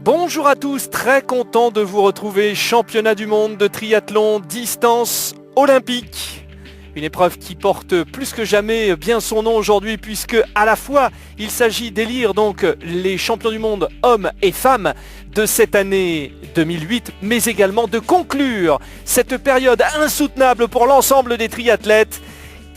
Bonjour à tous, très content de vous retrouver. Championnat du monde de triathlon distance olympique. Une épreuve qui porte plus que jamais bien son nom aujourd'hui puisque à la fois il s'agit d'élire donc les champions du monde hommes et femmes de cette année 2008, mais également de conclure cette période insoutenable pour l'ensemble des triathlètes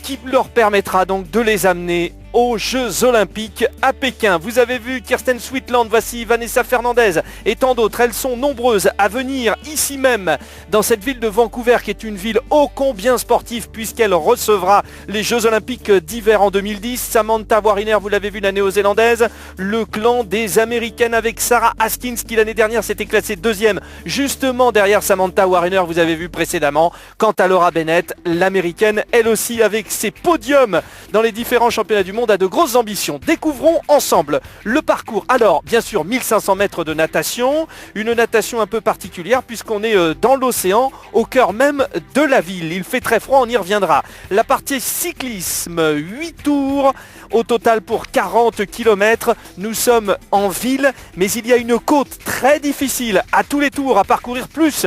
qui leur permettra donc de les amener aux Jeux Olympiques à Pékin. Vous avez vu Kirsten Sweetland, voici Vanessa Fernandez et tant d'autres. Elles sont nombreuses à venir ici même dans cette ville de Vancouver qui est une ville ô combien sportive puisqu'elle recevra les Jeux Olympiques d'hiver en 2010. Samantha Wariner, vous l'avez vu, la néo-zélandaise. Le clan des Américaines avec Sarah Haskins qui l'année dernière s'était classée deuxième justement derrière Samantha Wariner, vous avez vu précédemment. Quant à Laura Bennett, l'américaine, elle aussi avec ses podiums dans les différents championnats du monde a de grosses ambitions. Découvrons ensemble le parcours. Alors, bien sûr, 1500 mètres de natation, une natation un peu particulière puisqu'on est dans l'océan, au cœur même de la ville. Il fait très froid, on y reviendra. La partie cyclisme, 8 tours au total pour 40 km. Nous sommes en ville, mais il y a une côte très difficile à tous les tours à parcourir, plus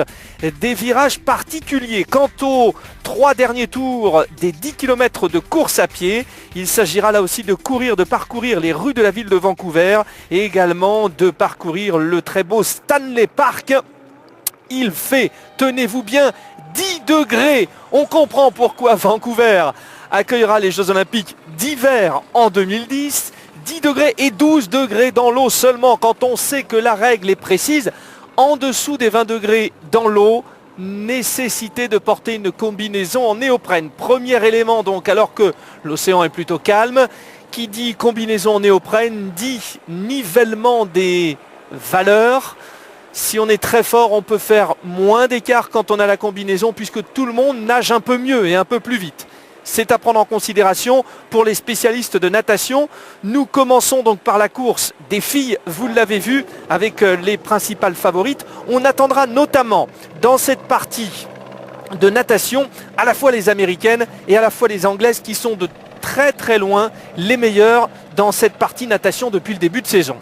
des virages particuliers. Quant aux 3 derniers tours des 10 km de course à pied, il s'agira là aussi de parcourir les rues de la ville de Vancouver et également de parcourir le très beau Stanley Park. Il fait, tenez-vous bien, 10 degrés. On comprend pourquoi Vancouver accueillera les Jeux Olympiques d'hiver en 2010. 10 degrés et 12 degrés dans l'eau seulement quand on sait que la règle est précise. En dessous des 20 degrés dans l'eau, nécessité de porter une combinaison en néoprène. Premier élément donc, alors que l'océan est plutôt calme. Qui dit combinaison en néoprène dit nivellement des valeurs. Si on est très fort, on peut faire moins d'écart quand on a la combinaison puisque tout le monde nage un peu mieux et un peu plus vite. C'est à prendre en considération pour les spécialistes de natation. Nous commençons donc par la course des filles, vous l'avez vu, avec les principales favorites. On attendra notamment dans cette partie de natation à la fois les Américaines et à la fois les Anglaises qui sont de très très loin les meilleures dans cette partie natation depuis le début de saison.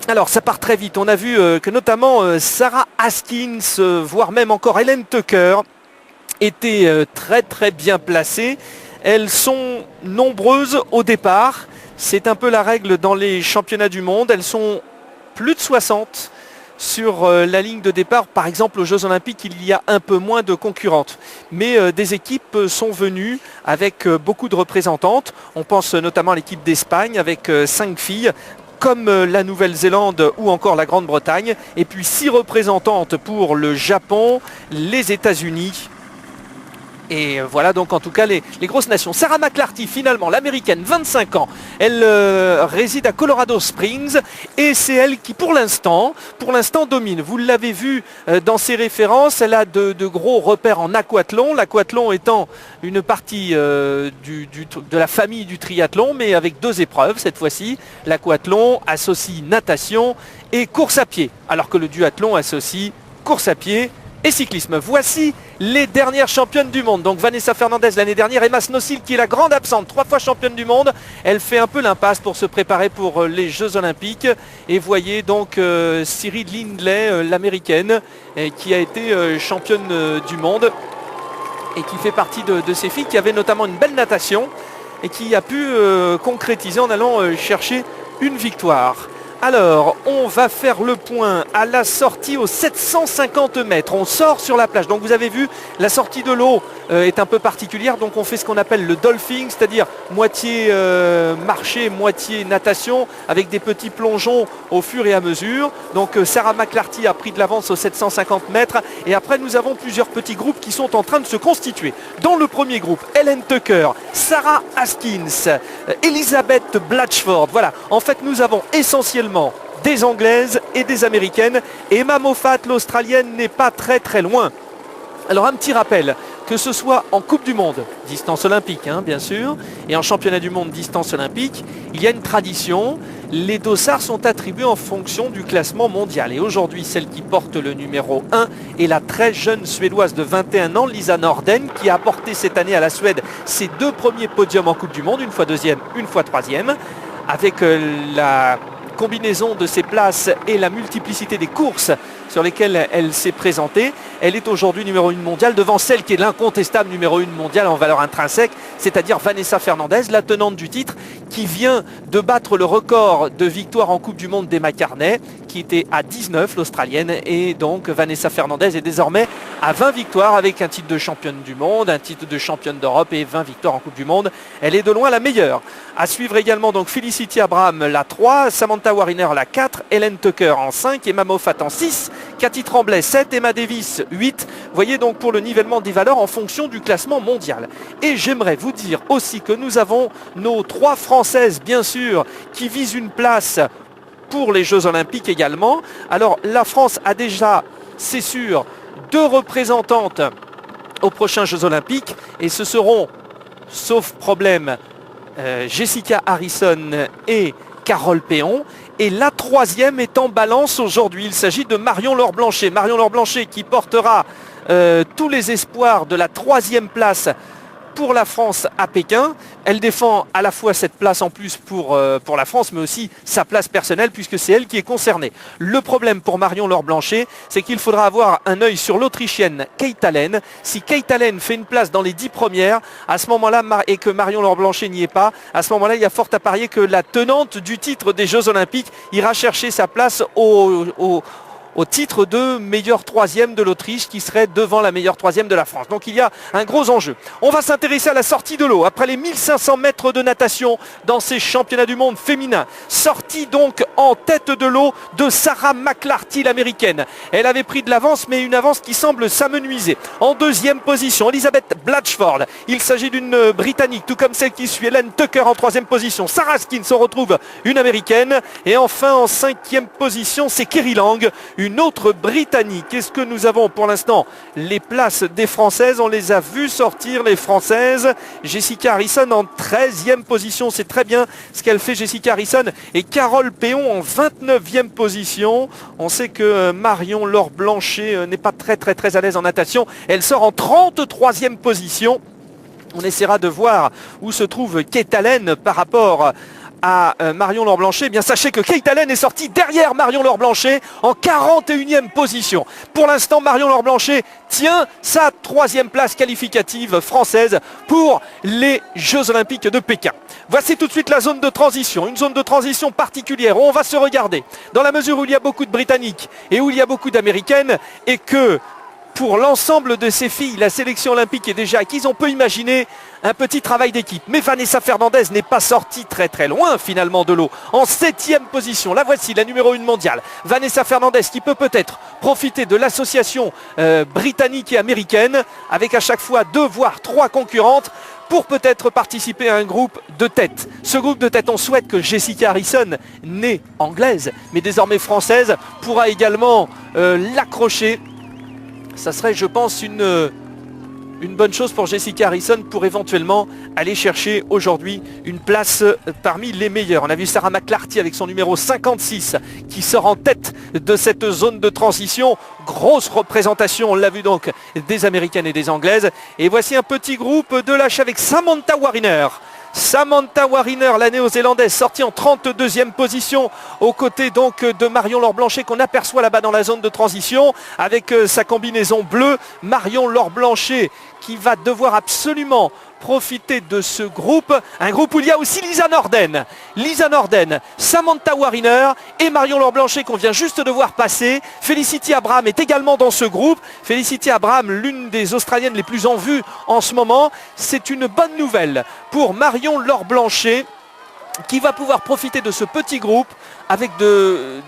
Alors ça part très vite, on a vu que notamment Sarah Haskins, voire même encore Helen Tucker, étaient très très bien placées. Elles sont nombreuses au départ, c'est un peu la règle dans les championnats du monde. Elles sont plus de 60 sur la ligne de départ. Par exemple aux Jeux Olympiques il y a un peu moins de concurrentes. Mais des équipes sont venues avec beaucoup de représentantes. On pense notamment à l'équipe d'Espagne avec 5 filles, comme la Nouvelle-Zélande ou encore la Grande-Bretagne. Et puis 6 représentantes pour le Japon, les États-Unis. Et voilà donc en tout cas les grosses nations. Sarah McClarty finalement, l'américaine, 25 ans. Elle réside à Colorado Springs et c'est elle qui pour l'instant domine. Vous l'avez vu dans ses références, elle a de gros repères en aquathlon. L'aquathlon étant une partie de la famille du triathlon, mais avec 2 épreuves cette fois-ci. L'aquathlon associe natation et course à pied, alors que le duathlon associe course à pied et cyclisme. Voici les dernières championnes du monde. Donc Vanessa Fernandez l'année dernière, Emma Snowsill qui est la grande absente, 3 fois championne du monde. Elle fait un peu l'impasse pour se préparer pour les Jeux Olympiques. Et voyez donc Cyril Lindley, l'américaine, qui a été championne du monde et qui fait partie de ces filles qui avaient notamment une belle natation et qui a pu concrétiser en allant chercher une victoire. Alors, on va faire le point à la sortie aux 750 mètres. On sort sur la plage. Donc vous avez vu, la sortie de l'eau est un peu particulière. Donc on fait ce qu'on appelle le dolphin, c'est-à-dire moitié marché, moitié natation, avec des petits plongeons au fur et à mesure. Donc Sarah McClarty a pris de l'avance aux 750 mètres. Et après, nous avons plusieurs petits groupes qui sont en train de se constituer. Dans le premier groupe, Helen Tucker, Sarah Haskins, Elizabeth Blatchford. Voilà, en fait, nous avons essentiellement des Anglaises et des Américaines. Emma Moffat, l'Australienne, n'est pas très très loin. Alors un petit rappel, que ce soit en Coupe du Monde, distance olympique bien sûr, et en Championnat du Monde, distance olympique, il y a une tradition. Les dossards sont attribués en fonction du classement mondial. Et aujourd'hui, celle qui porte le numéro 1 est la très jeune Suédoise de 21 ans, Lisa Norden, qui a apporté cette année à la Suède ses 2 premiers podiums en Coupe du Monde, une fois deuxième, une fois troisième, avec la combinaison de ses places et la multiplicité des courses sur lesquelles elle s'est présentée, elle est aujourd'hui numéro 1 mondiale devant celle qui est l'incontestable numéro 1 mondiale en valeur intrinsèque, c'est-à-dire Vanessa Fernandez, la tenante du titre, qui vient de battre le record de victoires en Coupe du Monde d'Emma Carney, qui était à 19, l'Australienne, et donc Vanessa Fernandez est désormais à 20 victoires avec un titre de championne du monde, un titre de championne d'Europe et 20 victoires en Coupe du Monde. Elle est de loin la meilleure. À suivre également donc Felicity Abraham la 3, Samantha Wariner la 4, Hélène Tucker en 5, Emma Moffat en 6, Cathy Tremblay 7, Emma Davis 8. Voyez donc pour le nivellement des valeurs en fonction du classement mondial. Et j'aimerais vous dire aussi que nous avons nos 3 Françaises bien sûr qui visent une place pour les Jeux Olympiques également. Alors la France a déjà, c'est sûr, 2 représentantes aux prochains Jeux Olympiques et ce seront, sauf problème, Jessica Harrison et Carole Péon. Et la 3e est en balance aujourd'hui. Il s'agit de Marion-Laure Blanchet. Marion-Laure Blanchet qui portera tous les espoirs de la 3e place pour la France à Pékin. Elle défend à la fois cette place en plus pour la France, mais aussi sa place personnelle, puisque c'est elle qui est concernée. Le problème pour Marion-Laure Blanchet, c'est qu'il faudra avoir un œil sur l'Autrichienne Kate Allen. Si Kate Allen fait une place dans les 10 premières, à ce moment-là, et que Marion-Laure Blanchet n'y est pas, à ce moment-là, il y a fort à parier que la tenante du titre des Jeux Olympiques ira chercher sa place au titre de meilleure 3e de l'Autriche qui serait devant la meilleure 3e de la France. Donc il y a un gros enjeu. On va s'intéresser à la sortie de l'eau. Après les 1500 mètres de natation dans ces championnats du monde féminins. Sortie donc en tête de l'eau de Sarah McClarty, l'américaine. Elle avait pris de l'avance, mais une avance qui semble s'amenuiser. En 2e position, Elizabeth Blatchford. Il s'agit d'une Britannique, tout comme celle qui suit Hélène Tucker en 3e position. Sarah Skins, on retrouve une américaine. Et enfin en 5e position, c'est Kerry Lang, une autre Britannique. Est-ce que nous avons pour l'instant les places des Françaises? On les a vues sortir, les Françaises. Jessica Harrison en 13e position. C'est très bien ce qu'elle fait, Jessica Harrison. Et Carole Péon en 29e position. On sait que Marion-Laure Blanchet n'est pas très à l'aise en natation. Elle sort en 33e position. On essaiera de voir où se trouve Kate Allen par rapport à Marion-Laure Blanchet. Eh bien, sachez que Kate Allen est sortie derrière Marion-Laure Blanchet en 41e position. Pour l'instant, Marion-Laure Blanchet tient sa 3e place qualificative française pour les Jeux Olympiques de Pékin. Voici tout de suite la zone de transition, une zone de transition particulière où on va se regarder. Dans la mesure où il y a beaucoup de Britanniques et où il y a beaucoup d'Américaines et que pour l'ensemble de ces filles, la sélection olympique est déjà acquise. On peut imaginer un petit travail d'équipe. Mais Vanessa Fernandez n'est pas sortie très loin finalement de l'eau. En 7e position, la voici, la numéro 1 mondiale. Vanessa Fernandez qui peut peut-être profiter de l'association britannique et américaine avec à chaque fois 2 voire 3 concurrentes pour peut-être participer à un groupe de tête. Ce groupe de tête, on souhaite que Jessica Harrison, née anglaise mais désormais française, pourra également l'accrocher. Ça serait, je pense, une bonne chose pour Jessica Harrison pour éventuellement aller chercher aujourd'hui une place parmi les meilleurs. On a vu Sarah McClarty avec son numéro 56 qui sort en tête de cette zone de transition. Grosse représentation, on l'a vu donc, des Américaines et des Anglaises. Et voici un petit groupe de lâches avec Samantha Wariner. Samantha Wariner, la néo-zélandaise, sortie en 32e position aux côtés donc de Marion-Laure Blanchet qu'on aperçoit là-bas dans la zone de transition avec sa combinaison bleue. Marion-Laure Blanchet qui va devoir absolument profiter de ce groupe, un groupe où il y a aussi Lisa Norden, Samantha Wariner et Marion-Laure Blanchet qu'on vient juste de voir passer. Felicity Abraham est également dans ce groupe. Felicity Abraham, l'une des Australiennes les plus en vue en ce moment. C'est une bonne nouvelle pour Marion-Laure Blanchet qui va pouvoir profiter de ce petit groupe avec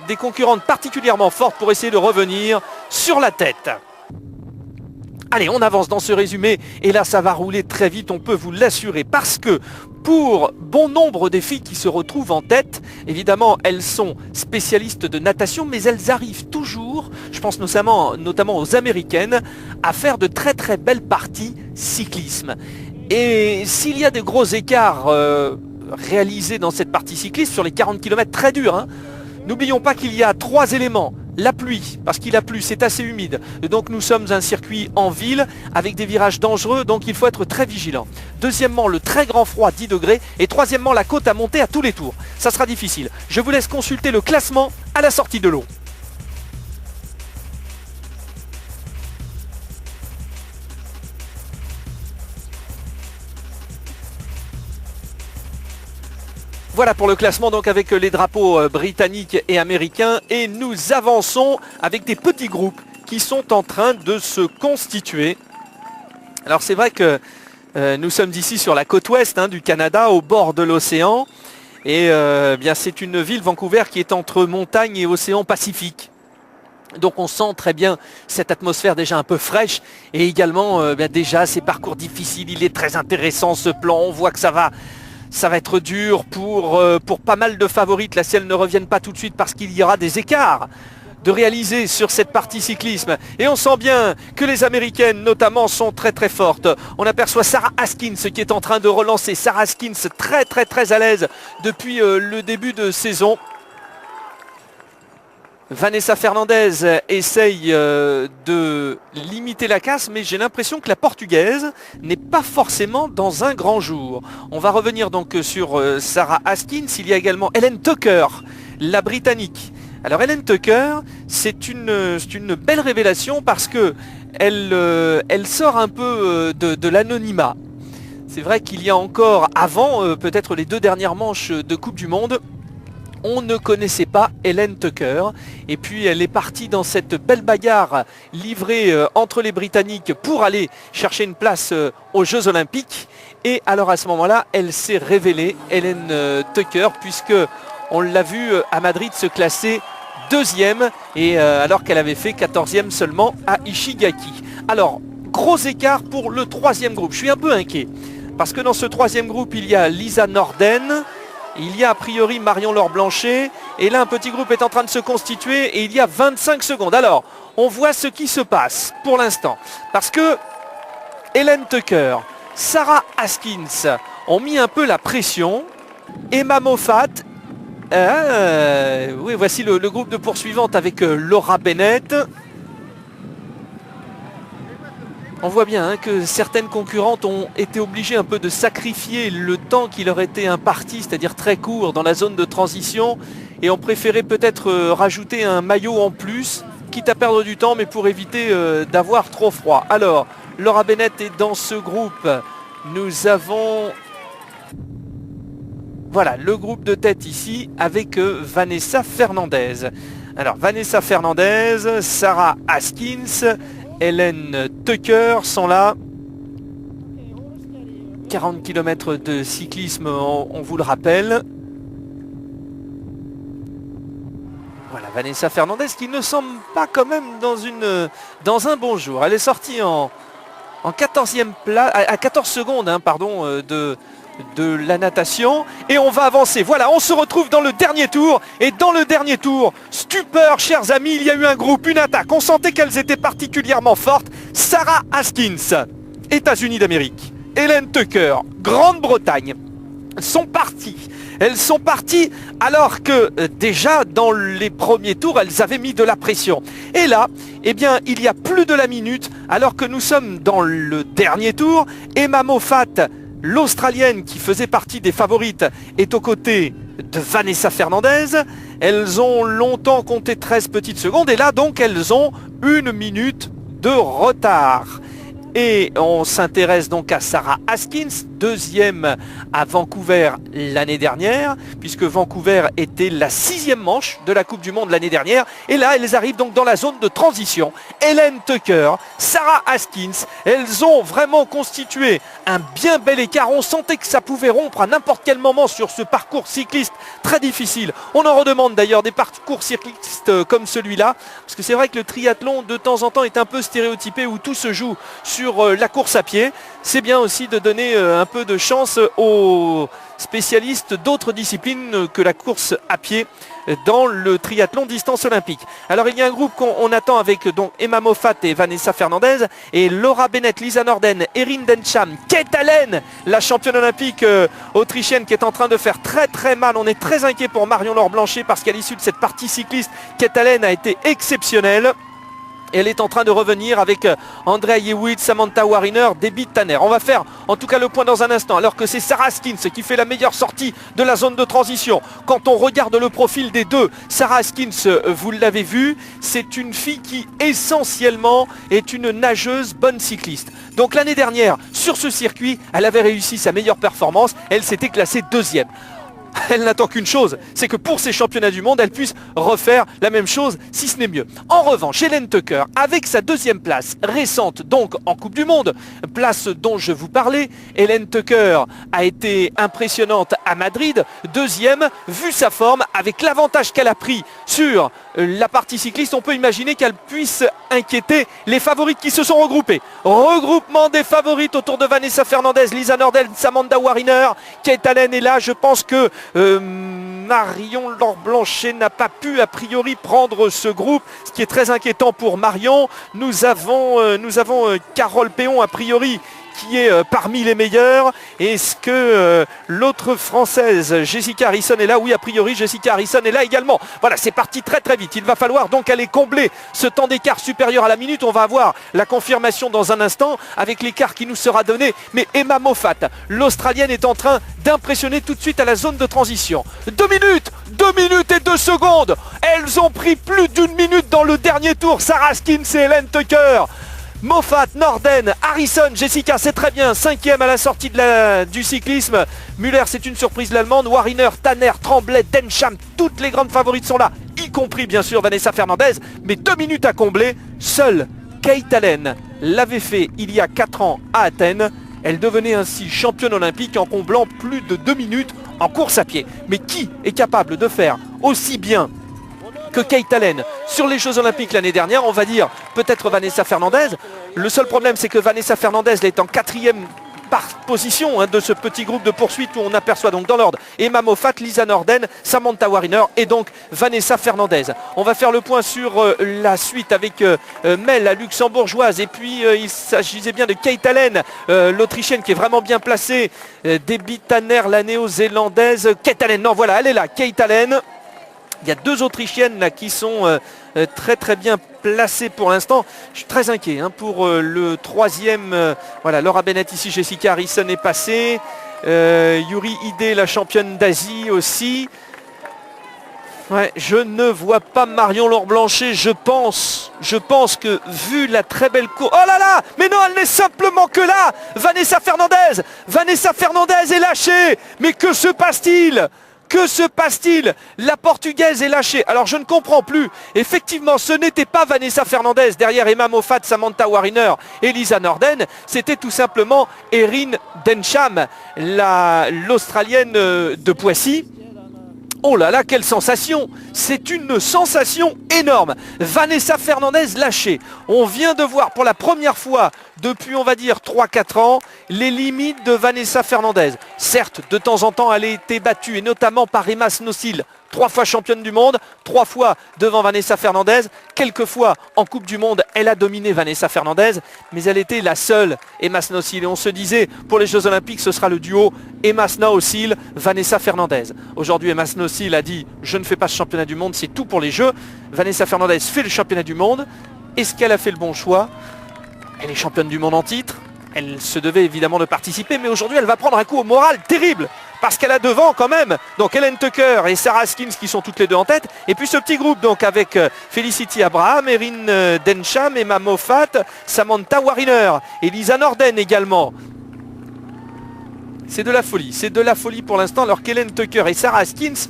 des concurrentes particulièrement fortes pour essayer de revenir sur la tête. Allez, on avance dans ce résumé et là ça va rouler très vite, on peut vous l'assurer, parce que pour bon nombre des filles qui se retrouvent en tête, évidemment elles sont spécialistes de natation, mais elles arrivent toujours, je pense notamment aux Américaines, à faire de très belles parties cyclisme. Et s'il y a des gros écarts réalisés dans cette partie cycliste, sur les 40 km très durs, n'oublions pas qu'il y a 3 éléments la pluie, parce qu'il a plu, c'est assez humide. Donc nous sommes un circuit en ville avec des virages dangereux, donc il faut être très vigilant. Deuxièmement, le très grand froid, 10 degrés. Et troisièmement, la côte à monter à tous les tours. Ça sera difficile. Je vous laisse consulter le classement à la sortie de l'eau. Voilà pour le classement donc avec les drapeaux britanniques et américains et nous avançons avec des petits groupes qui sont en train de se constituer. Alors c'est vrai que nous sommes ici sur la côte ouest du Canada au bord de l'océan et bien c'est une ville, Vancouver, qui est entre montagne et océan Pacifique. Donc on sent très bien cette atmosphère déjà un peu fraîche et également déjà ces parcours difficiles. Il est très intéressant ce plan, on voit que ça va être dur pour pas mal de favorites. Là, si elles ne reviennent pas tout de suite parce qu'il y aura des écarts de réaliser sur cette partie cyclisme. Et on sent bien que les Américaines notamment sont très très fortes. On aperçoit Sarah Haskins qui est en train de relancer. Sarah Haskins très très très à l'aise depuis le début de saison. Vanessa Fernandez essaye de limiter la casse, mais j'ai l'impression que la portugaise n'est pas forcément dans un grand jour. On va revenir donc sur Sarah Haskins. Il y a également Helen Tucker, la britannique. Alors Helen Tucker, c'est une belle révélation parce que elle sort un peu de l'anonymat. C'est vrai qu'il y a encore, avant peut-être les 2 dernières manches de Coupe du Monde, on ne connaissait pas Helen Tucker et puis elle est partie dans cette belle bagarre livrée entre les Britanniques pour aller chercher une place aux Jeux Olympiques. Et alors à ce moment-là, elle s'est révélée, Helen Tucker, puisque on l'a vu à Madrid se classer 2e et alors qu'elle avait fait 14e seulement à Ishigaki. Alors, gros écart pour le 3e groupe. Je suis un peu inquiet parce que dans ce 3e groupe, il y a Lisa Norden. Il y a a priori Marion-Laure Blanchet et là un petit groupe est en train de se constituer et il y a 25 secondes. Alors on voit ce qui se passe pour l'instant parce que Helen Tucker, Sarah Haskins ont mis un peu la pression. Emma Moffat, oui, voici le groupe de poursuivantes avec Laura Bennett. On voit bien que certaines concurrentes ont été obligées un peu de sacrifier le temps qui leur était imparti, c'est-à-dire très court dans la zone de transition, et ont préféré peut-être rajouter un maillot en plus, quitte à perdre du temps, mais pour éviter d'avoir trop froid. Alors, Laura Bennett est dans ce groupe. Nous avons... Voilà, le groupe de tête ici avec Vanessa Fernandez. Alors, Vanessa Fernandez, Sarah Haskins... Helen Tucker sont là. 40 km de cyclisme, on vous le rappelle. Voilà, Vanessa Fernandez qui ne semble pas quand même dans un bon jour. Elle est sortie en 14e place, à 14 secondes de la natation et on va avancer. Voilà, on se retrouve dans le dernier tour et dans le dernier tour, stupeur chers amis, il y a eu un groupe, une attaque, on sentait qu'elles étaient particulièrement fortes. Sarah Haskins, États-Unis d'Amérique, Helen Tucker, Grande-Bretagne sont parties. Elles sont parties alors que déjà dans les premiers tours, elles avaient mis de la pression. Et là, eh bien, il y a plus de la minute alors que nous sommes dans le dernier tour. Emma Moffat, l'Australienne qui faisait partie des favorites, est aux côtés de Vanessa Fernandez. Elles ont longtemps compté 13 petites secondes et là donc elles ont 1 minute de retard. Et on s'intéresse donc à Sarah Haskins, 2e à Vancouver l'année dernière, puisque Vancouver était la 6e manche de la Coupe du Monde l'année dernière. Et là, elles arrivent donc dans la zone de transition. Helen Tucker, Sarah Haskins, elles ont vraiment constitué un bien bel écart. On sentait que ça pouvait rompre à n'importe quel moment sur ce parcours cycliste très difficile. On en redemande d'ailleurs des parcours cyclistes comme celui-là, parce que c'est vrai que le triathlon de temps en temps est un peu stéréotypé où tout se joue sur la course à pied. C'est bien aussi de donner un peu de chance aux spécialistes d'autres disciplines que la course à pied dans le triathlon distance olympique. Alors il y a un groupe qu'on attend avec donc Emma Moffat et Vanessa Fernandez et Laura Bennett, Lisa Norden, Erin Densham, Kate Allen, la championne olympique autrichienne qui est en train de faire très mal. On est très inquiet pour Marion-Laure Blanchet parce qu'à l'issue de cette partie cycliste, Kate Allen a été exceptionnelle. Elle est en train de revenir avec Andrea Yewitt, Samantha Wariner, Debbie Tanner. On va faire en tout cas le point dans un instant, alors que c'est Sarah Askins qui fait la meilleure sortie de la zone de transition. Quand on regarde le profil des deux, Sarah Askins, vous l'avez vu, c'est une fille qui essentiellement est une nageuse bonne cycliste. Donc l'année dernière, sur ce circuit, elle avait réussi sa meilleure performance. Elle s'était classée deuxième. Elle n'attend qu'une chose, c'est que pour ces championnats du monde, elle puisse refaire la même chose, si ce n'est mieux. En revanche, Hélène Tucker, avec sa deuxième place récente, donc en Coupe du Monde, place dont je vous parlais, Hélène Tucker a été impressionnante à Madrid, deuxième, vu sa forme, avec l'avantage qu'elle a pris sur la partie cycliste, on peut imaginer qu'elle puisse inquiéter les favorites qui se sont regroupées. Regroupement des favorites autour de Vanessa Fernandez, Lisa Nordell, Samantha Wariner, Kate Allen est là. Je pense que Marion-Laure Blanchet n'a pas pu a priori prendre ce groupe, ce qui est très inquiétant pour Marion. Nous avons Carole Péon a priori qui est parmi les meilleurs. Est-ce que l'autre française, Jessica Harrison, est là? Oui, a priori, Jessica Harrison est là également. Voilà, c'est parti très vite. Il va falloir donc aller combler ce temps d'écart supérieur à la minute. On va avoir la confirmation dans un instant avec l'écart qui nous sera donné. Mais Emma Moffat, l'Australienne, est en train d'impressionner tout de suite à la zone de transition. 2 minutes et 2 secondes. Elles ont pris plus d'une minute dans le dernier tour. Sarah Askins et Hélène Tucker. Moffat, Norden, Harrison, Jessica, c'est très bien. 5e à la sortie du cyclisme. Müller, c'est une surprise, l'allemande. Wariner, Tanner, Tremblay, Densham, toutes les grandes favorites sont là, y compris bien sûr Vanessa Fernandez. Mais 2 minutes à combler. Seule Kate Allen l'avait fait il y a 4 ans à Athènes. Elle devenait ainsi championne olympique en comblant plus de 2 minutes en course à pied. Mais qui est capable de faire aussi bien que Kate Allen sur les Jeux Olympiques l'année dernière? On va dire peut-être Vanessa Fernandez. Le seul problème, c'est que Vanessa Fernandez est en 4e position de ce petit groupe de poursuite où on aperçoit donc dans l'ordre Emma Moffat, Lisa Norden, Samantha Wariner et donc Vanessa Fernandez. On va faire le point sur la suite avec Mel, la luxembourgeoise, et puis il s'agissait bien de Kate Allen, l'autrichienne qui est vraiment bien placée, Debbie Tanner, la néo-zélandaise, Kate Allen, non voilà, elle est là, Kate Allen. Il y a 2 autrichiennes là qui sont très bien placées pour l'instant. Je suis très inquiet pour le 3e. Voilà, Laura Bennett ici, Jessica Harrison est passée. Yuri Ide, la championne d'Asie aussi. Ouais, je ne vois pas Marion-Laure Blanchet. Je pense que vu la très belle course... Oh là là! Mais non, elle n'est simplement que là! Vanessa Fernandez est lâchée. Mais que se passe-t-il? Que se passe-t-il? La portugaise est lâchée. Alors je ne comprends plus. Effectivement, ce n'était pas Vanessa Fernandez derrière Emma Moffat, Samantha Wariner et Lisa Norden. C'était tout simplement Erin Densham, l'Australienne de Poissy. Oh là là, quelle sensation! C'est une sensation énorme. Vanessa Fernandez lâchée. On vient de voir pour la première fois depuis, on va dire, 3-4 ans, les limites de Vanessa Fernandez. Certes, de temps en temps, elle a été battue, et notamment par Emma Snowsill, 3 fois championne du monde, 3 fois devant Vanessa Fernandez. Quelques fois en Coupe du Monde, elle a dominé Vanessa Fernandez, mais elle était la seule Emma Snowsill. Et on se disait, pour les Jeux Olympiques, ce sera le duo Emma Snowsill, Vanessa Fernandez. Aujourd'hui, Emma Snowsill a dit, je ne fais pas ce championnat du monde, c'est tout pour les Jeux. Vanessa Fernandez fait le championnat du monde. Est-ce qu'elle a fait le bon choix? Elle est championne du monde en titre. Elle se devait évidemment de participer, mais aujourd'hui, elle va prendre un coup au moral terrible. Parce qu'elle a devant quand même donc Hélène Tucker et Sarah Askins qui sont toutes les deux en tête. Et puis ce petit groupe donc avec Felicity Abraham, Erin Densham, Emma Moffat, Samantha Wariner et Lisa Norden également. C'est de la folie pour l'instant, alors qu'Hélène Tucker et Sarah Askins,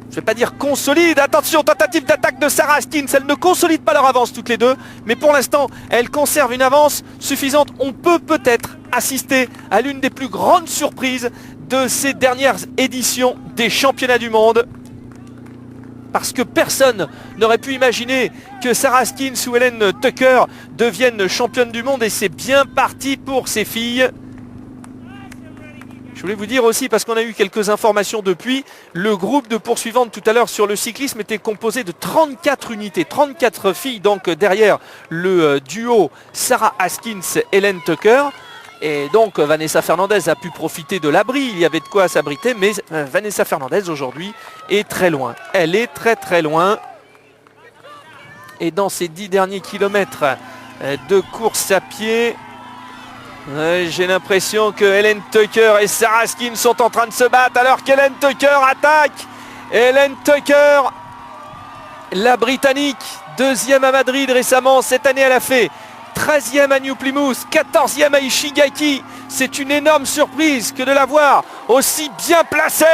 je ne vais pas dire consolide, attention, tentative d'attaque de Sarah Askins, elles ne consolident pas leur avance toutes les deux, mais pour l'instant, elles conservent une avance suffisante. On peut peut-être assister à l'une des plus grandes surprises de ces dernières éditions des championnats du monde. Parce que personne n'aurait pu imaginer que Sarah Askins ou Hélène Tucker deviennent championnes du monde, et c'est bien parti pour ces filles. Je voulais vous dire aussi, parce qu'on a eu quelques informations depuis, le groupe de poursuivantes tout à l'heure sur le cyclisme était composé de 34 unités, 34 filles donc derrière le duo Sarah Haskins, Hélène Tucker. Et donc Vanessa Fernandez a pu profiter de l'abri, il y avait de quoi s'abriter, mais Vanessa Fernandez aujourd'hui est très loin. Elle est très loin. Et dans ces 10 derniers kilomètres de course à pied, j'ai l'impression que Hélène Tucker et Sarah Haskins sont en train de se battre alors qu'Hélène Tucker attaque. Hélène Tucker, la Britannique, deuxième à Madrid récemment. Cette année, elle a fait 13e à New Plymouth, 14e à Ishigaki. C'est une énorme surprise que de la voir aussi bien placée.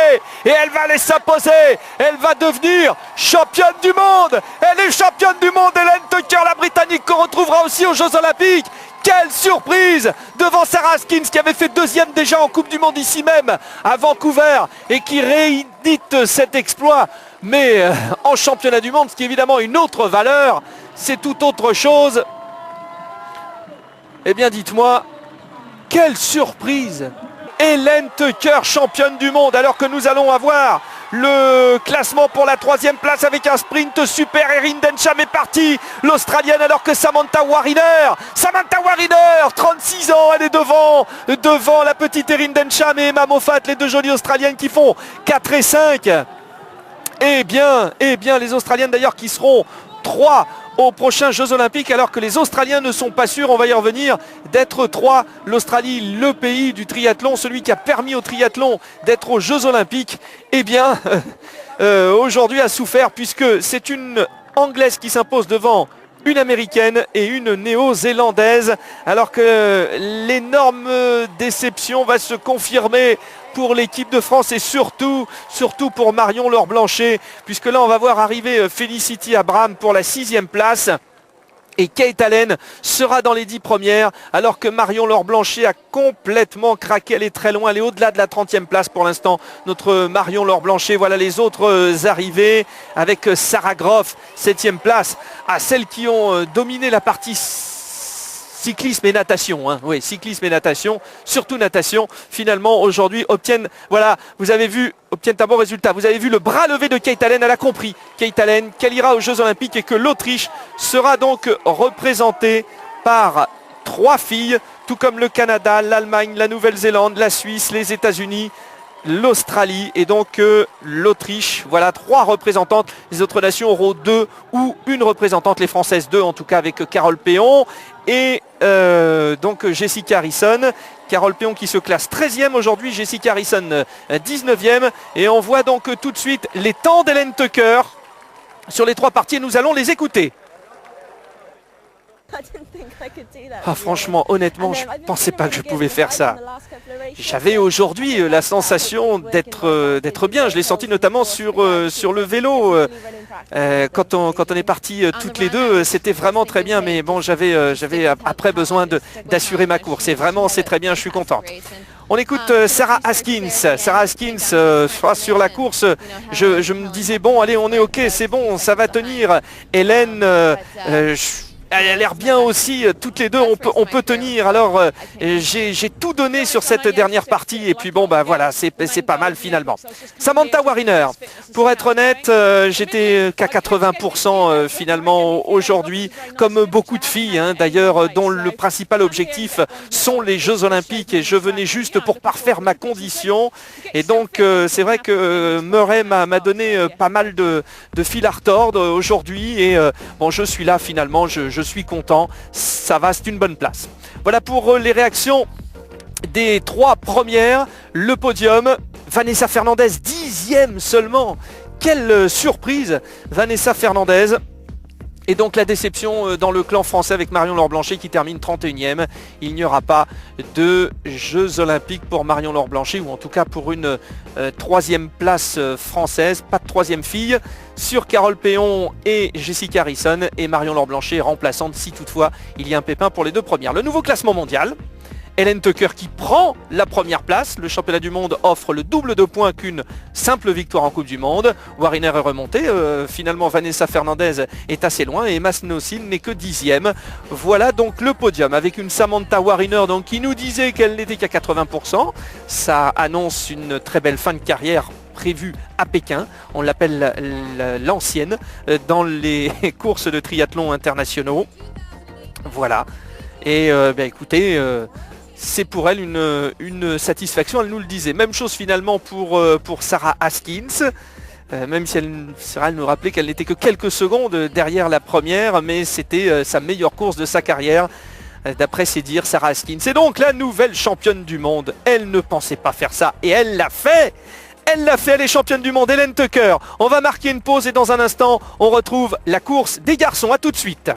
Et elle va aller s'imposer. Elle va devenir championne du monde. Elle est championne du monde, Hélène Tucker, la Britannique, qu'on retrouvera aussi aux Jeux Olympiques. Quelle surprise devant Sarah Haskins qui avait fait deuxième déjà en Coupe du Monde ici même à Vancouver et qui réédite cet exploit. Mais en championnat du monde, ce qui est évidemment une autre valeur, c'est tout autre chose. Eh bien dites-moi, quelle surprise! Hélène Tucker, championne du monde, alors que nous allons avoir le classement pour la 3e place avec un sprint super. Erin Densham est partie, l'Australienne, alors que Samantha Wariner, 36 ans, elle est devant la petite Erin Densham et Emma Moffat, les deux jolies Australiennes qui font 4 et 5. Eh bien, les Australiennes d'ailleurs qui seront 3 aux prochains Jeux Olympiques, alors que les Australiens ne sont pas sûrs, on va y revenir, d'être 3. L'Australie, le pays du triathlon, celui qui a permis au triathlon d'être aux Jeux Olympiques, eh bien, aujourd'hui a souffert puisque c'est une Anglaise qui s'impose devant une Américaine et une Néo-Zélandaise, alors que l'énorme déception va se confirmer pour l'équipe de France et surtout pour Marion Laure Blanchet, puisque là on va voir arriver Felicity Abraham pour la 6e place. Et Kate Allen sera dans les 10 premières, alors que Marion Laure Blanchet a complètement craqué. Elle est très loin, elle est au-delà de la 30e place pour l'instant. Notre Marion Laure Blanchet, voilà les autres arrivées, avec Sarah Groff, 7e place, à celles qui ont dominé la partie cyclisme et natation, hein. Oui, cyclisme et natation, surtout natation, finalement aujourd'hui obtiennent un bon résultat. Vous avez vu le bras levé de Kate Allen, elle a compris, Kate Allen, qu'elle ira aux Jeux Olympiques et que l'Autriche sera donc représentée par 3 filles, tout comme le Canada, l'Allemagne, la Nouvelle-Zélande, la Suisse, les États-Unis, l'Australie et donc l'Autriche. Voilà 3 représentantes. Les autres nations auront 2 ou une représentante, les Françaises 2 en tout cas, avec Carole Péon et donc Jessica Harrison. Carole Péon qui se classe 13e aujourd'hui, Jessica Harrison 19e. Et on voit donc tout de suite les temps d'Hélène Tucker sur les 3 parties et nous allons les écouter. Ah, franchement, honnêtement, je ne pensais pas que je pouvais faire ça. J'avais aujourd'hui la sensation d'être bien. Je l'ai senti notamment sur le vélo. Quand on est partis toutes les deux, c'était vraiment très bien. Mais bon, j'avais après besoin d'assurer ma course. Et vraiment, c'est très bien, je suis contente. On écoute Sarah Haskins. Sarah Haskins, sur la course, je me disais, bon, allez, on est OK, c'est bon, ça va tenir. Hélène... elle a l'air bien aussi, toutes les deux on peut tenir. Alors j'ai tout donné sur cette dernière partie et puis bon bah voilà, c'est pas mal finalement. Samantha Wariner, pour être honnête, j'étais qu'à 80% finalement aujourd'hui, comme beaucoup de filles hein, d'ailleurs, dont le principal objectif sont les Jeux Olympiques et je venais juste pour parfaire ma condition. Et donc c'est vrai que Murray m'a donné pas mal de fil à retordre aujourd'hui et bon je suis là finalement, je suis content, ça va, c'est une bonne place. Voilà pour les réactions des 3 premières. Le podium, Vanessa Fernandez 10e seulement, quelle surprise Vanessa Fernandez. Et donc la déception dans le clan français avec Marion Laure Blanchet qui termine 31e. Il n'y aura pas de Jeux Olympiques pour Marion Laure Blanchet, ou en tout cas pour une 3e place française, pas de 3e fille, sur Carole Péon et Jessica Harrison, et Marion Laure Blanchet remplaçante si toutefois il y a un pépin pour les 2 premières. Le nouveau classement mondial, Hélène Tucker qui prend la première place. Le championnat du monde offre le double de points qu'une simple victoire en Coupe du Monde. Wariner est remontée. Finalement, Vanessa Fernandez est assez loin et Emma Snowsill n'est que 10e. Voilà donc le podium avec une Samantha Wariner donc, qui nous disait qu'elle n'était qu'à 80%. Ça annonce une très belle fin de carrière prévue à Pékin. On l'appelle l'ancienne dans les courses de triathlon internationaux. Voilà. Et écoutez, c'est pour elle une satisfaction, elle nous le disait. Même chose finalement pour Sarah Haskins, même si elle nous rappelait qu'elle n'était que quelques secondes derrière la première, mais c'était sa meilleure course de sa carrière, d'après ses dires, Sarah Haskins. C'est donc la nouvelle championne du monde. Elle ne pensait pas faire ça, et elle l'a fait. Elle l'a fait, elle est championne du monde, Hélène Tucker. On va marquer une pause et dans un instant, on retrouve la course des garçons. À tout de suite.